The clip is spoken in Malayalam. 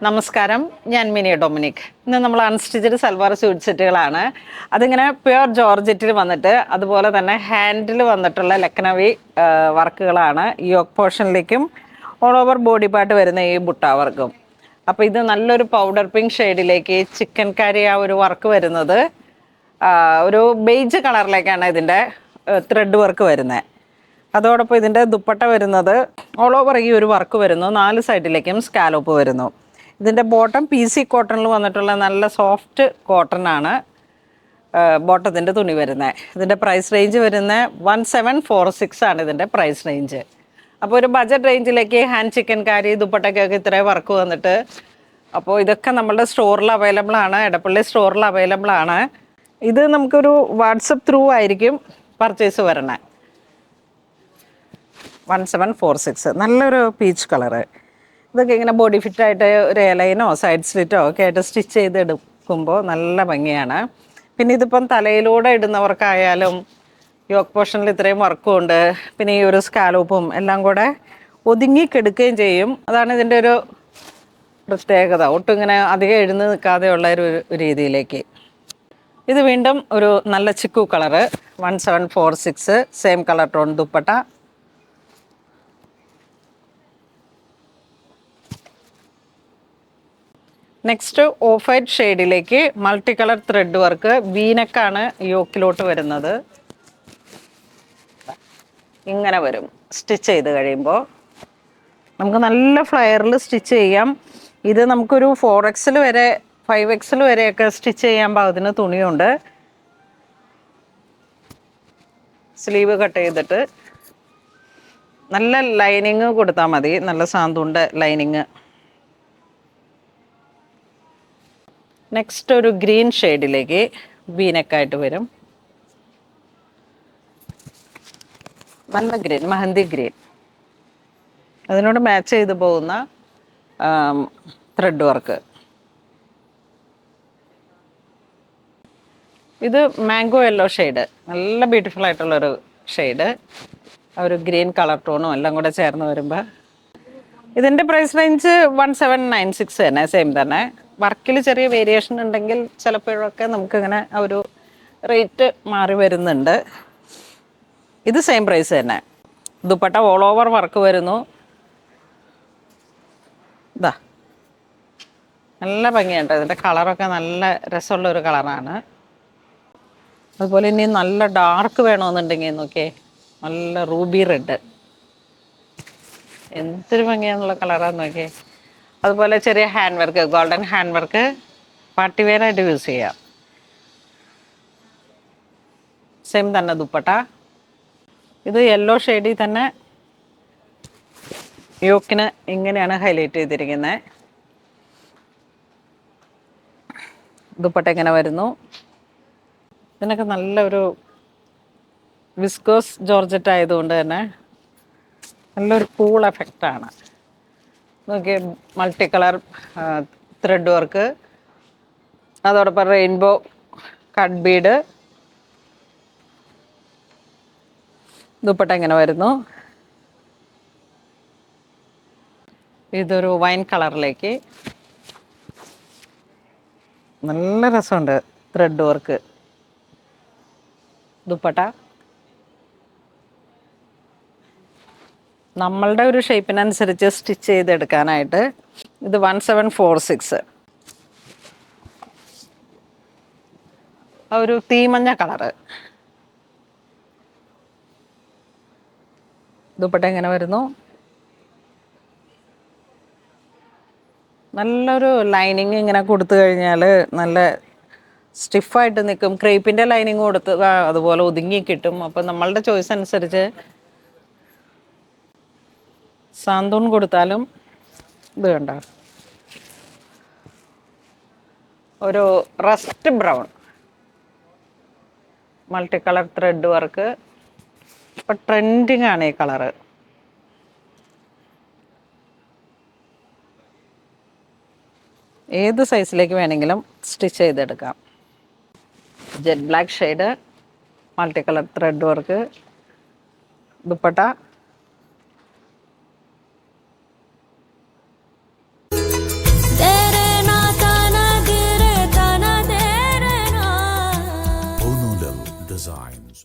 നമസ്കാരം, ഞാൻ മിനി ഡൊമിനിക്. ഇന്ന് നമ്മൾ അൺസ്റ്റിച്ചഡ് സൽവാർ സ്യൂട്ട് സെറ്റുകളാണ്. അതിങ്ങനെ പ്യുവർ ജോർജറ്റിൽ വന്നിട്ട് അതുപോലെ തന്നെ ഹാൻഡിൽ വന്നിട്ടുള്ള ലക്നവി വർക്കുകളാണ്. യോക്ക് പോർഷനിലേക്കും ഓൾ ഓവർ ബോഡി പാർട്ട് വരുന്ന ഈ ബുട്ട വർക്കും. അപ്പോൾ ഇത് നല്ലൊരു പൗഡർ പിങ്ക് ഷെയ്ഡിലേക്ക് ചിക്കൻ കാരി ആ ഒരു വർക്ക് വരുന്നത് ഒരു ബേജ് കളറിലേക്കാണ് ഇതിൻ്റെ ത്രെഡ് വർക്ക് വരുന്നത്. അതോടൊപ്പം ഇതിൻ്റെ ദുപ്പട്ട വരുന്നത് ഓൾ ഓവർ ഈ ഒരു വർക്ക് വരുന്നു. 4 സൈഡിലേക്കും സ്കാലോപ്പ് വരുന്നു. ഇതിൻ്റെ ബോട്ടം PC കോട്ടണിൽ വന്നിട്ടുള്ള നല്ല സോഫ്റ്റ് കോട്ടൺ ആണ് ബോട്ടത്തിൻ്റെ തുണി വരുന്നത്. ഇതിൻ്റെ പ്രൈസ് റേഞ്ച് വരുന്നത് 1746 ആണ് ഇതിൻ്റെ പ്രൈസ് റേഞ്ച്. അപ്പോൾ ഒരു ബജറ്റ് റേഞ്ചിലേക്ക് ഹാൻഡ് ചിക്കൻ കാരി ദുപ്പട്ടയ്ക്കൊക്കെ ഇത്രയും വർക്ക് വന്നിട്ട് അപ്പോൾ ഇതൊക്കെ നമ്മളുടെ സ്റ്റോറിൽ അവൈലബിൾ ആണ്, എടപ്പള്ളി സ്റ്റോറിൽ അവൈലബിൾ ആണ്. ഇത് നമുക്കൊരു വാട്സപ്പ് ത്രൂ ആയിരിക്കും പർച്ചേസ് വരണേ. 1746 നല്ലൊരു പീച്ച് കളറ്. ഇതൊക്കെ ഇങ്ങനെ ബോഡി ഫിറ്റായിട്ട് ഒരു എലൈനോ സൈഡ് സ്ലിറ്റോ ഒക്കെ ആയിട്ട് സ്റ്റിച്ച് ചെയ്തെടുക്കുമ്പോൾ നല്ല ഭംഗിയാണ്. പിന്നെ ഇതിപ്പം തലയിലൂടെ ഇടുന്നവർക്കായാലും യോക്ക് പോർഷനിൽ ഇത്രയും വർക്കും ഉണ്ട്, പിന്നെ ഈ ഒരു സ്കാലോപ്പും എല്ലാം കൂടെ ഒതുങ്ങിക്കെടുക്കുകയും ചെയ്യും. അതാണ് ഇതിൻ്റെ ഒരു പ്രത്യേകത. ഒട്ടും ഇങ്ങനെ അധികം എഴുന്ന് നിൽക്കാതെയുള്ള ഒരു രീതിയിലേക്ക്. ഇത് വീണ്ടും ഒരു നല്ല chikoo colour 1746 same colour tone dupatta. Next off white ഷെയ്ഡിലേക്ക് മൾട്ടി കളർ ത്രെഡ് വർക്ക് വീനക്കാണ് യോക്കിലോട്ട് വരുന്നത്. ഇങ്ങനെ വരും സ്റ്റിച്ച് ചെയ്ത് കഴിയുമ്പോൾ. നമുക്ക് നല്ല ഫ്ലയറിൽ സ്റ്റിച്ച് ചെയ്യാം. ഇത് നമുക്കൊരു 4XL വരെ 5XL വരെയൊക്കെ സ്റ്റിച്ച് ചെയ്യാൻ പാകത്തിന് തുണിയുണ്ട്. സ്ലീവ് കട്ട് ചെയ്തിട്ട് നല്ല ലൈനിങ് കൊടുത്താൽ മതി, നല്ല സാന്തുണ്ട് ലൈനിങ്. നെക്സ്റ്റ് ഒരു ഗ്രീൻ ഷെയ്ഡിലേക്ക് വീനക്കായിട്ട് വരും. നല്ല ഗ്രീൻ, മെഹന്തി ഗ്രീൻ. അതിനോട് മാച്ച് ചെയ്ത് പോകുന്ന ത്രെഡ് വർക്ക്. ഇത് മാംഗോ യെല്ലോ ഷെയ്ഡ്, നല്ല ബ്യൂട്ടിഫുൾ ആയിട്ടുള്ളൊരു ഷെയ്ഡ്. ഒരു ഗ്രീൻ കളർ ടോണും എല്ലാം കൂടെ ചേർന്ന് വരുമ്പോൾ ഇതിൻ്റെ പ്രൈസ് റേഞ്ച് 1796 തന്നെ, സെയിം തന്നെ. വർക്കിൽ ചെറിയ വേരിയേഷൻ ഉണ്ടെങ്കിൽ ചിലപ്പോഴൊക്കെ നമുക്കിങ്ങനെ ആ ഒരു റേറ്റ് മാറി വരുന്നുണ്ട്. ഇത് സെയിം പ്രൈസ് തന്നെ. ദുപ്പട്ട ഓൾ ഓവർ വർക്ക് വരുന്നു. ഇതാ നല്ല ഭംഗിയുണ്ട്. ഇതിൻ്റെ കളറൊക്കെ നല്ല രസമുള്ളൊരു കളറാണ്. അതുപോലെ ഇനി നല്ല ഡാർക്ക് വേണമെന്നുണ്ടെങ്കിൽ നോക്കിയേ, നല്ല റൂബി റെഡ്, എന്തൊരു ഭംഗിയാണെന്നുള്ള കളറാന്ന് നോക്കിയേ. അതുപോലെ ചെറിയ hand work, golden hand work, party wear ആയിട്ട് യൂസ് ചെയ്യാം. സെയിം തന്നെ ദുപ്പട്ട. ഇത് യെല്ലോ ഷെയ്ഡിൽ തന്നെ യോക്കിന് ഇങ്ങനെയാണ് ഹൈലൈറ്റ് ചെയ്തിരിക്കുന്നത്. ദുപ്പട്ട ഇങ്ങനെ വരുന്നു. ഇതിനൊക്കെ നല്ലൊരു വിസ്കോസ് ജോർജറ്റ് ആയതുകൊണ്ട് തന്നെ നല്ലൊരു കൂൾ എഫക്റ്റാണ്. നോക്കി മൾട്ടി കളർ ത്രെഡ് വർക്ക്, അതോടൊപ്പം റെയിൻബോ കട്ട് ബീഡ്. ദുപ്പട്ട ഇങ്ങനെ വരുന്നു. ഇതൊരു വൈൻ കളറിലേക്ക് നല്ല രസമുണ്ട് ത്രെഡ് വർക്ക്. ദുപ്പട്ട നമ്മളുടെ ഒരു ഷേപ്പിനനുസരിച്ച് സ്റ്റിച്ച് ചെയ്തെടുക്കാനായിട്ട്. ഇത് 1746. ഒരു തീമഞ്ഞ കളറ്. ദുപ്പട്ട ഇങ്ങനെ വരുന്നു. നല്ലൊരു ലൈനിങ് ഇങ്ങനെ കൊടുത്തു കഴിഞ്ഞാൽ നല്ല സ്റ്റിഫായിട്ട് നിൽക്കും. ക്രേപ്പിൻ്റെ ലൈനിങ് കൊടുത്ത് അതുപോലെ ഒതുങ്ങി കിട്ടും. അപ്പം നമ്മളുടെ ചോയ്സ് അനുസരിച്ച് സാന്തൂൺ കൊടുത്താലും. ഇത് കണ്ട ഒരു rest brown multi colour thread work. ഇപ്പം ട്രെൻഡിങ് ആണ് ഈ കളറ്. ഏത് സൈസിലേക്ക് വേണമെങ്കിലും സ്റ്റിച്ച് ചെയ്തെടുക്കാം. Jet black shade, multi colour thread work. Dupatta There designs.